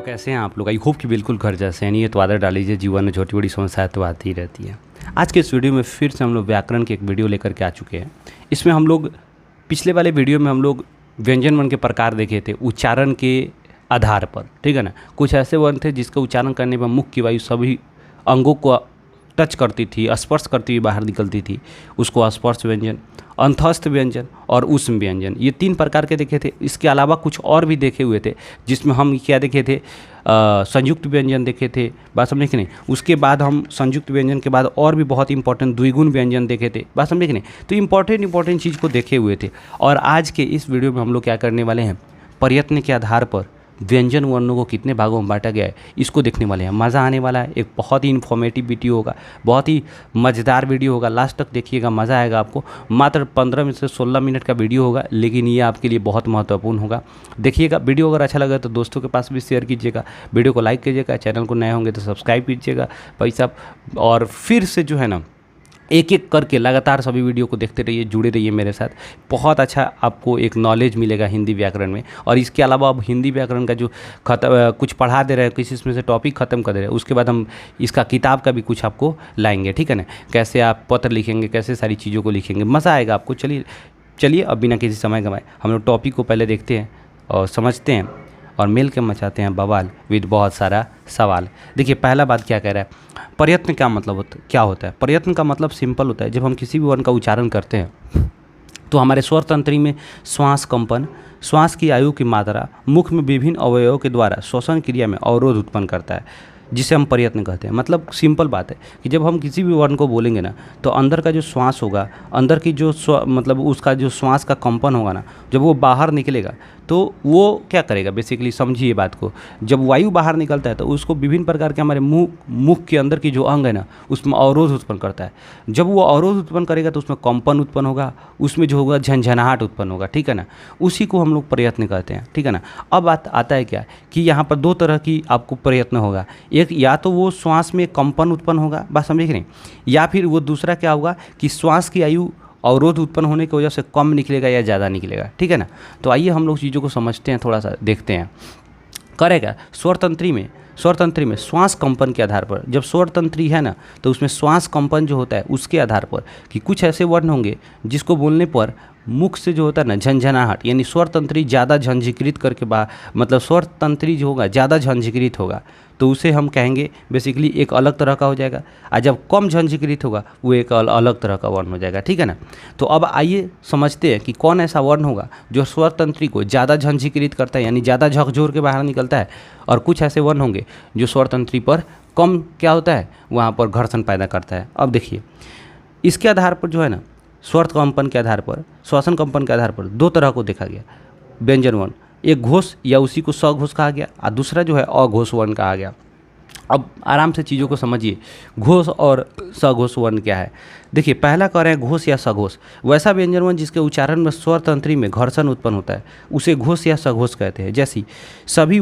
कैसे हैं आप लोग? आई होप कि बिल्कुल घर जैसे हैं। नहीं तो आदत डाल लीजिए, जीवन में छोटी बड़ी समस्याएं तो आती ही रहती है। आज के इस वीडियो में फिर से हम लोग व्याकरण की एक वीडियो लेकर के आ चुके हैं। इसमें हम लोग पिछले वाले वीडियो में हम लोग व्यंजन वर्ण के प्रकार देखे थे उच्चारण के आधार पर, ठीक है ना। कुछ ऐसे वर्ण थे जिसका उच्चारण करने पर मुख की वायु सभी अंगों को टच करती थी, स्पर्श करती हुई बाहर निकलती थी, उसको स्पर्श व्यंजन, अंतस्थ व्यंजन और ऊष्म व्यंजन, ये 3 प्रकार के देखे थे। इसके अलावा कुछ और भी देखे हुए थे, जिसमें हम क्या देखे थे, संयुक्त व्यंजन देखे थे, बात समझे कि नहीं। उसके बाद हम संयुक्त व्यंजन के बाद और भी बहुत इंपॉर्टेंट द्विगुण व्यंजन देखे थे, बात समझे कि नहीं। तो इंपॉर्टेंट चीज़ को देखे हुए थे। और आज के इस वीडियो में हम लोग क्या करने वाले हैं, प्रयत्न के आधार पर व्यंजन वर्णों को कितने भागों में बांटा गया है इसको देखने वाले हैं। मज़ा आने वाला है। एक बहुत ही इन्फॉर्मेटिव वीडियो होगा, बहुत ही मज़ेदार वीडियो होगा। लास्ट तक देखिएगा, मज़ा आएगा आपको। मात्र 15 से 16 मिनट का वीडियो होगा, लेकिन ये आपके लिए बहुत महत्वपूर्ण होगा। देखिएगा, वीडियो अगर अच्छा लगा तो दोस्तों के पास भी शेयर कीजिएगा, वीडियो को लाइक कीजिएगा, चैनल को नए होंगे तो सब्सक्राइब कीजिएगा भाई साहब। और फिर से जो है ना, एक एक करके लगातार सभी वीडियो को देखते रहिए, जुड़े रहिए मेरे साथ। बहुत अच्छा आपको एक नॉलेज मिलेगा हिंदी व्याकरण में। और इसके अलावा अब हिंदी व्याकरण का जो कुछ पढ़ा दे रहे हैं, किसी इसमें से टॉपिक ख़त्म कर दे रहे हैं, उसके बाद हम इसका किताब का भी कुछ आपको लाएंगे, ठीक है ना। कैसे आप पत्र लिखेंगे, कैसे सारी चीज़ों को लिखेंगे, मज़ा आएगा आपको। चलिए अब बिना किसी समय गंवाए हम लोग टॉपिक को पहले देखते हैं और समझते हैं और मिल के मचाते हैं बवाल विद बहुत सारा सवाल। देखिए, पहला बात क्या कह रहा है, प्रयत्न क्या मतलब क्या होता है। प्रयत्न का मतलब सिंपल होता है, जब हम किसी भी वर्ण का उच्चारण करते हैं तो हमारे स्वर तंत्री में श्वास कंपन, श्वास की आयु की मात्रा मुख में विभिन्न अवयवों के द्वारा श्वसन क्रिया में अवरोध उत्पन्न करता है, जिसे हम प्रयत्न कहते हैं। मतलब सिंपल बात है कि जब हम किसी भी वर्ण को बोलेंगे ना, तो अंदर का जो श्वास होगा, अंदर की जो मतलब उसका जो श्वास का कंपन होगा ना, जब वो बाहर निकलेगा तो वो क्या करेगा, बेसिकली समझिए बात को। जब वायु बाहर निकलता है तो उसको विभिन्न प्रकार के हमारे मुख के अंदर की जो अंग है ना, उसमें अवरोध उत्पन्न करता है। जब वो अवरोध उत्पन्न करेगा तो उसमें कंपन उत्पन्न होगा, उसमें जो होगा झंझनाहट उत्पन्न होगा, ठीक है ना। उसी को हम लोग प्रयत्न कहते हैं, ठीक है ना। अब बात आता है क्या कि यहाँ पर 2 तरह की आपको प्रयत्न होगा। एक, या तो वो श्वास में कंपन उत्पन्न होगा, बात समझे कि नहीं, या फिर वो दूसरा क्या होगा कि श्वास की आयु अवरोध उत्पन्न होने की वजह से कम निकलेगा या ज़्यादा निकलेगा, ठीक है ना। तो आइए हम लोग चीज़ों को समझते हैं, थोड़ा सा देखते हैं। करेगा स्वर तंत्री में श्वास कंपन के आधार पर, जब स्वर तंत्री है ना तो उसमें श्वास कंपन जो होता है उसके आधार पर कि कुछ ऐसे वर्ण होंगे जिसको बोलने पर मुख से जो होता है ना झंझनाहट, यानी स्वर तंत्री ज़्यादा झंझीकृत करके मतलब स्वर तंत्री जो होगा ज़्यादा झंझीकृत होगा, तो उसे हम कहेंगे बेसिकली एक अलग तरह का हो जाएगा। और जब कम झंझीकृत होगा वो एक अलग तरह का वर्ण हो जाएगा, ठीक है ना। तो अब आइए समझते हैं कि कौन ऐसा वर्ण होगा जो स्वर तंत्री को ज़्यादा झंझीकृत करता है, यानी ज़्यादा झकझोर के बाहर निकलता है, और कुछ ऐसे वर्ण होंगे जो स्वर तंत्री पर कम क्या होता है, वहाँ पर घर्षण पैदा करता है। अब देखिए, इसके आधार पर जो है ना, स्वर कंपन के आधार पर, श्वसन कंपन के आधार पर 2 तरह को देखा गया व्यंजन वर्ण। एक घोष या उसी को सघोष कहा गया, और दूसरा जो है अघोष वर्ण कहा गया। अब आराम से चीज़ों को समझिए, घोष और सघोष वर्ण क्या है। देखिए, पहला कह रहे हैं घोष या सघोष, वैसा व्यंजन वर्ण जिसके उच्चारण में स्वर तंत्री में घर्षण उत्पन्न होता है उसे घोष या सघोष कहते हैं। जैसे सभी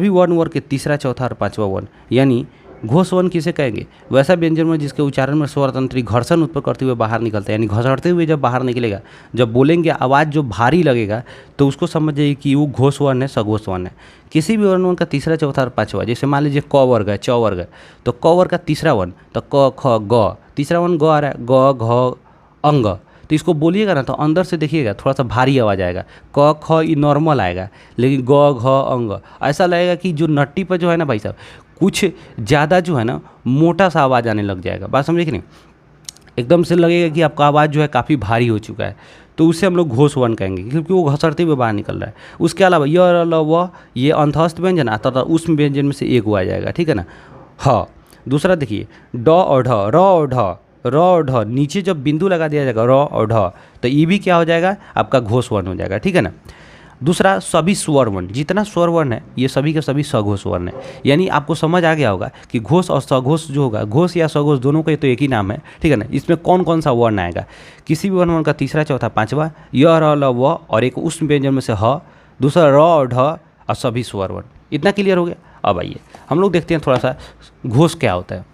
वर्ण वर्ग के तीसरा, चौथा और 5वां वर्ण, यानी घोष वर्ण किसे कहेंगे, वैसा व्यंजन वर्ण जिसके उच्चारण में स्वर तंत्री घर्षण उत्पन्न करते हुए बाहर निकलता है, यानी घसड़ते हुए जब बाहर निकलेगा, जब बोलेंगे आवाज़ जो भारी लगेगा तो उसको समझ जाइए कि वो घोष वर्ण है, सघोष वर्ण है। किसी भी वर्ण का तीसरा, चौथा और 5वां, जैसे मान लीजिए क वर्ग है, च वर्ग है, तो क वर्ग का तीसरा वर्ण तो क ख ग, तीसरा वर्ण ग आ रहा है, ग घ अंग, तो इसको बोलिएगा ना तो अंदर से देखिएगा थोड़ा सा भारी आवाज़ आएगा। क ख ये नॉर्मल आएगा, लेकिन ग घ अंग ऐसा लगेगा कि जो नट्टी पर जो है ना भाई साहब, कुछ ज़्यादा जो है ना मोटा सा आवाज़ आने लग जाएगा, बात समझे कि नहीं। एकदम से लगेगा कि आपका आवाज़ जो है काफ़ी भारी हो चुका है, तो उसे हम लोग घोष वर्ण कहेंगे, क्योंकि वो घसड़ते हुए बाहर निकल रहा है। उसके अलावा य ल व ये अंतस्थ व्यंजन आता था, उस व्यंजन में से एक वो आ जाएगा, ठीक है ना। ह दूसरा देखिए, ड और ढ, र और ढ, र और ढ, नीचे जब बिंदु लगा दिया जाएगा र और ढ, तो ये भी क्या हो जाएगा, आपका घोष वर्ण हो जाएगा, ठीक है ना। दूसरा, सभी स्वर वर्ण, जितना स्वर वर्ण है ये सभी के सभी सघोष वर्ण है। यानी आपको समझ आ गया होगा कि घोष और सघोष जो होगा, घोष या सघोष दोनों का तो एक ही नाम है, ठीक है ना। इसमें कौन कौन सा वर्ण आएगा, किसी भी वर्ण का तीसरा, चौथा, 5वां, य र ल व, और एक उस व्यंजन में से ह, दूसरा र और ढ, और सभी स्वर वर्ण। इतना क्लियर हो गया। अब आइए हम लोग देखते हैं थोड़ा सा घोष क्या होता है।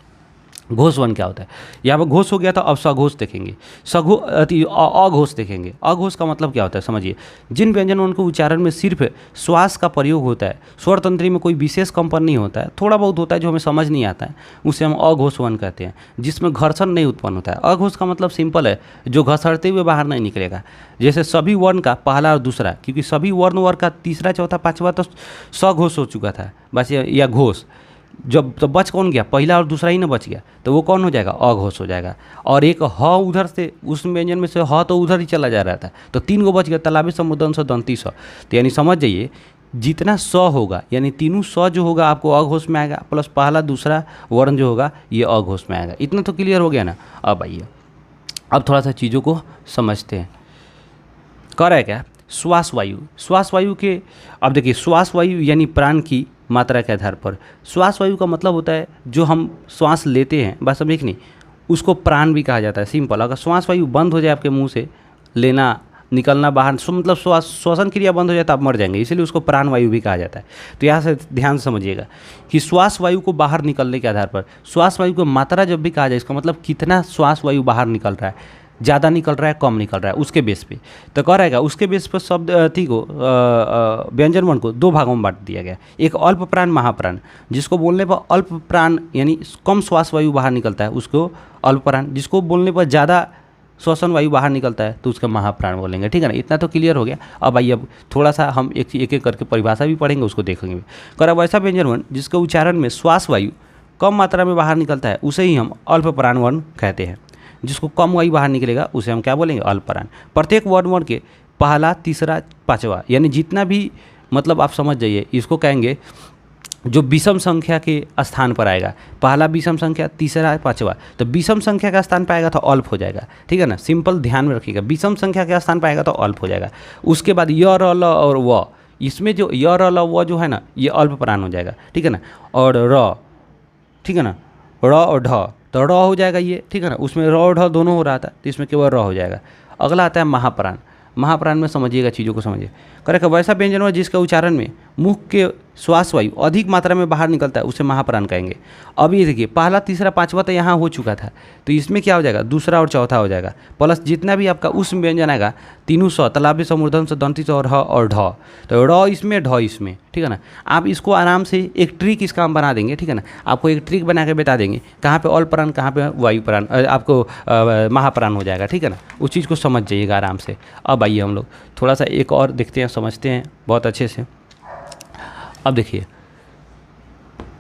घोष वर्ण क्या होता है, यहाँ पर घोष हो गया था, अब सघोष देखेंगे, अघोष देखेंगे। अघोष का मतलब क्या होता है समझिए, जिन व्यंजन वर्ण के उच्चारण में सिर्फ श्वास का प्रयोग होता है, स्वर तंत्री में कोई विशेष कंपन नहीं होता है, थोड़ा बहुत होता है जो हमें समझ नहीं आता है, उसे हम अघोष वर्ण कहते हैं, जिसमें घर्षण नहीं उत्पन्न होता है। अघोष का मतलब सिंपल है, जो घसरते हुए बाहर नहीं निकलेगा। जैसे सभी वर्ण का पहला और दूसरा, क्योंकि सभी वर्ण वर्ग का तीसरा चौथा पाँचवा तो सघोष हो चुका था बस, या घोष, जब तो बच कौन गया, पहला और दूसरा ही ना बच गया, तो वो कौन हो जाएगा, अघोष हो जाएगा। और एक ह उधर से, उस व्यंजन में से ह तो उधर ही चला जा रहा था, तो 3 गो बच गया, तालाबी समुदन स दंती स। तो यानी समझ जाइए, जितना स होगा यानी तीनों स जो होगा आपको अघोष में आएगा, प्लस पहला दूसरा वर्ण जो होगा ये अघोष में आएगा। इतना तो क्लियर हो गया ना। अब आइए, अब थोड़ा सा चीज़ों को समझते हैं। कह रहा है क्या, श्वास वायु, श्वास वायु के, अब देखिए श्वास वायु यानी प्राण की मात्रा के आधार पर, श्वास वायु का मतलब होता है जो हम श्वास लेते हैं, बस अब एक नहीं, उसको प्राण भी कहा जाता है। सिंपल, अगर श्वास वायु बंद हो जाए आपके मुंह से लेना निकलना बाहर, मतलब श्वसन क्रिया बंद हो जाए तो आप मर जाएंगे, इसलिए उसको प्राण वायु भी कहा जाता है। तो यहाँ से ध्यान समझिएगा कि श्वास वायु को बाहर निकलने के आधार पर, श्वास वायु को मात्रा जब भी कहा जाए, इसका मतलब कितना श्वास वायु बाहर निकल रहा है, ज़्यादा निकल रहा है कम निकल रहा है, उसके बेस पे। तो कह रहेगा उसके बेस पर शब्द थी को व्यंजन वर्ण को 2 भागों में बांट दिया गया। एक अल्प प्राण महाप्राण, जिसको बोलने पर अल्प प्राण यानी कम श्वास वायु बाहर निकलता है उसको अल्प प्राण, जिसको बोलने पर ज़्यादा श्वसन वायु बाहर निकलता है तो उसका महाप्राण बोलेंगे। ठीक है ना, इतना तो क्लियर हो गया। अब आइए, अब थोड़ा सा हम एक एक करके परिभाषा भी पढ़ेंगे, उसको देखेंगे। कर अब ऐसा व्यंजन वर्ण जिसके उच्चारण में श्वास वायु कम मात्रा में बाहर निकलता है उसे ही हम अल्प प्राण वर्ण कहते हैं। जिसको कम वायु बाहर निकलेगा उसे हम क्या बोलेंगे, अल्प प्राण। प्रत्येक वर्ण के पहला तीसरा पाँचवा यानी जितना भी, मतलब आप समझ जाइए, इसको कहेंगे जो विषम संख्या के स्थान पर आएगा, पहला विषम संख्या, तीसरा पाँचवा, तो विषम संख्या का स्थान पाएगा तो अल्प हो जाएगा। ठीक है ना, सिंपल ध्यान में रखिएगा, विषम संख्या का स्थान पाएगा तो अल्प हो जाएगा। उसके बाद य र ल और व, इसमें जो य र ल व जो है ना ये अल्प प्राण हो जाएगा। ठीक है ना, और र, ठीक है ना, र और ढ, तो र हो जाएगा ये। ठीक है ना, उसमें र और ढ दोनों हो रहा था तो इसमें केवल र हो जाएगा। अगला आता है महाप्राण। महाप्राण में समझिएगा चीज़ों को समझिए। करेक्ट, वैसा व्यंजन हो जिसका उच्चारण में मुख के श्वास वायु अधिक मात्रा में बाहर निकलता है उसे महाप्राण कहेंगे। अब ये देखिए, पहला तीसरा पाँचवा तो यहाँ हो चुका था, तो इसमें क्या हो जाएगा, दूसरा और चौथा हो जाएगा, प्लस जितना भी आपका उस व्यंजन आएगा, तीनों स, तालाबी समूर्धन से दंती और ह और ढ, तो र इसमें ढ इसमें। ठीक है ना, आप इसको आराम से एक ट्रिक इसका हम बना देंगे। ठीक है ना, आपको एक ट्रिक बना के बता देंगे कहाँ पे अल्प प्राण कहाँ पे वायु प्राण, आपको महाप्राण हो जाएगा। ठीक है ना, उस चीज़ को समझ जाइएगा आराम से। अब आइए हम लोग थोड़ा सा एक और देखते हैं, समझते हैं बहुत अच्छे से। अब देखिए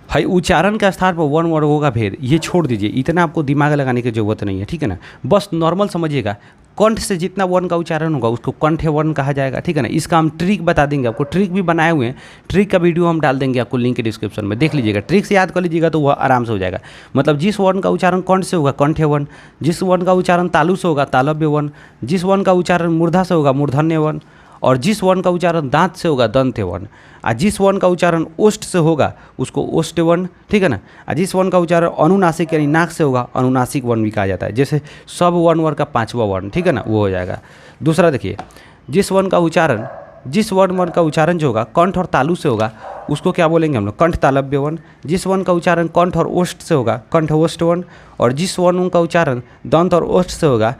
भाई, उच्चारण के स्थान पर वर्ण वर्गों का भेद ये छोड़ दीजिए, इतना आपको दिमाग लगाने की जरूरत नहीं है। ठीक है ना, बस नॉर्मल समझिएगा, कंठ से जितना वर्ण का उच्चारण होगा उसको कंठ वर्ण कहा जाएगा। ठीक है ना, इसका हम ट्रिक बता देंगे आपको, ट्रिक भी बनाए हुए हैं, ट्रिक का वीडियो हम डाल देंगे आपको लिंक के डिस्क्रिप्शन में, देख लीजिएगा, ट्रिक से याद कर लीजिएगा तो वह आराम से हो जाएगा। मतलब जिस वर्ण का उच्चारण कंठ से होगा कंठ वर्ण, जिस वर्ण का उच्चारण तालु से होगा तालव्य वर्ण, जिस वर्ण का उच्चारण मूर्धा से होगा मूर्धन्य वर्ण, और जिस वर्ण का उच्चारण दांत से होगा दंत्य वर्ण, और जिस वर्ण का उच्चारण ओष्ठ से होगा उसको ओष्ठ वर्ण। ठीक है ना, और जिस वर्ण का उच्चारण अनुनासिक यानी नाक से होगा अनुनासिक वर्ण भी कहा जाता है, जैसे सब वर्ण का पाँचवा वर्ण। ठीक है ना, वो हो जाएगा। दूसरा देखिए, जिस वर्ण का उच्चारण जो होगा कंठ और तालु से होगा उसको क्या बोलेंगे हम लोग, कंठ तालव्य वर्ण। जिस वर्ण का उच्चारण कंठ और ओष्ठ से होगा कंठ ओष्ठ वर्ण, और जिस वर्ण का उच्चारण दंत और ओष्ठ से होगा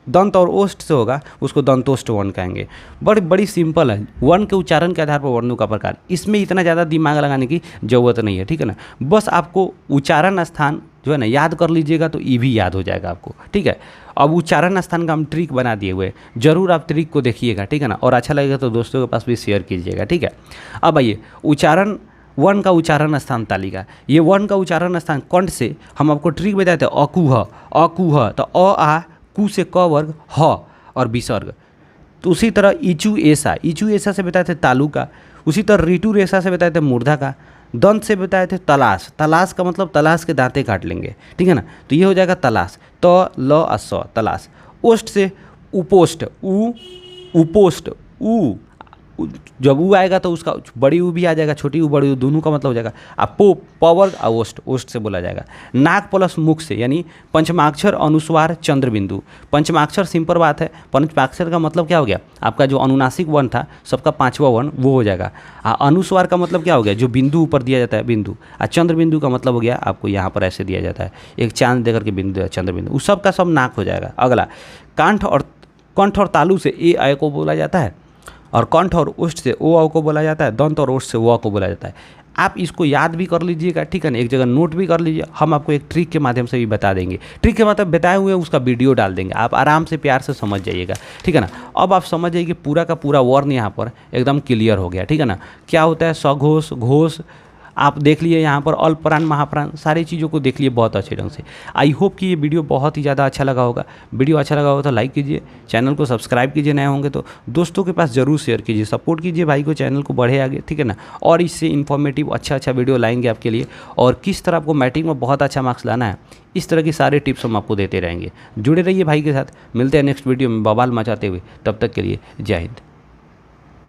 दंत और ओष्ठ से होगा उसको दंतोष्ठ वर्ण कहेंगे। बड़ी सिंपल है, वर्ण के उच्चारण के आधार पर वर्णों का प्रकार, इसमें इतना ज़्यादा दिमाग लगाने की ज़रूरत नहीं है। ठीक है ना, बस आपको उच्चारण स्थान जो है ना याद कर लीजिएगा तो ये भी याद हो जाएगा आपको। ठीक है, अब उच्चारण स्थान का हम ट्रिक बना दिए हुए, जरूर आप ट्रिक को देखिएगा। ठीक है ना, और अच्छा लगेगा तो दोस्तों के पास भी शेयर कीजिएगा। ठीक है, अब आइए वर्ण का उच्चारण स्थान तालिका। ये वर्ण का उच्चारण स्थान कंठ से हम आपको ट्रिक बताते हैं, अकुह, तो अ आ कु से क वर्ग, ह और विसर्ग। तो उसी तरह इचू ऐसा से बताए थे तालु का, उसी तरह ऋतु रेशा से बताए थे मूर्धा का, दंत से बताए थे तलाश का मतलब तलाश के दांते काट लेंगे। ठीक है ना, तो ये हो जाएगा तलाश, त ल आ स तलाश। ओष्ठ से उपोष्ठ, उपोष्ठ, जब ऊ आएगा तो उसका बड़ी ऊ भी आ जाएगा, छोटी ऊ बड़ी ऊ दोनों का मतलब हो जाएगा। अब पो पवर और ओष्ठ, ओष्ठ से बोला जाएगा। नाक प्लस मुख से, यानी पंचमाक्षर अनुस्वार चंद्र बिंदु। पंचमाक्षर सिंपल बात है, पंचमाक्षर का मतलब क्या हो गया, आपका जो अनुनासिक वर्ण था सबका पांचवा वर्ण वो हो जाएगा। अनुस्वार का मतलब क्या हो गया, जो बिंदु ऊपर दिया जाता है बिंदु। और चंद्र बिंदु का मतलब हो गया आपको यहाँ पर ऐसे दिया जाता है, एक चांद देकर के बिंदु चंद्र बिंदु, उस सब का सब नाक हो जाएगा। अगला कंठ और तालु से ए आय को बोला जाता है, और कंठ और ओष्ठ से ओ अ को बोला जाता है, दंत और ओष्ठ से वो को बोला जाता है। आप इसको याद भी कर लीजिएगा, ठीक है ना, एक जगह नोट भी कर लीजिए। हम आपको एक ट्रिक के माध्यम से भी बता देंगे, ट्रिक के मतलब बताए हुए उसका वीडियो डाल देंगे, आप आराम से प्यार से समझ जाइएगा, ठीक है ना। अब आप समझ जाइए कि पूरा का पूरा वर्ण यहाँ पर एकदम क्लियर हो गया, ठीक है ना। क्या होता है सघोष, घोष, आप देख लिए यहाँ पर अल्पप्राण महाप्राण, सारी चीज़ों को देख लिए बहुत अच्छे ढंग से। आई होप कि ये वीडियो बहुत ही ज़्यादा अच्छा लगा होगा। वीडियो अच्छा लगा होगा तो लाइक कीजिए, चैनल को सब्सक्राइब कीजिए, नए होंगे तो दोस्तों के पास जरूर शेयर कीजिए, सपोर्ट कीजिए भाई को, चैनल को बढ़े आगे, ठीक है ना। और इससे इन्फॉर्मेटिव अच्छा वीडियो लाएंगे आपके लिए, और किस तरह आपको मैट्रिक में बहुत अच्छा मार्क्स लाना है, इस तरह की सारे टिप्स हम आपको देते रहेंगे। जुड़े रहिए भाई के साथ, मिलते हैं नेक्स्ट वीडियो में बवाल मचाते हुए, तब तक के लिए जय हिंद।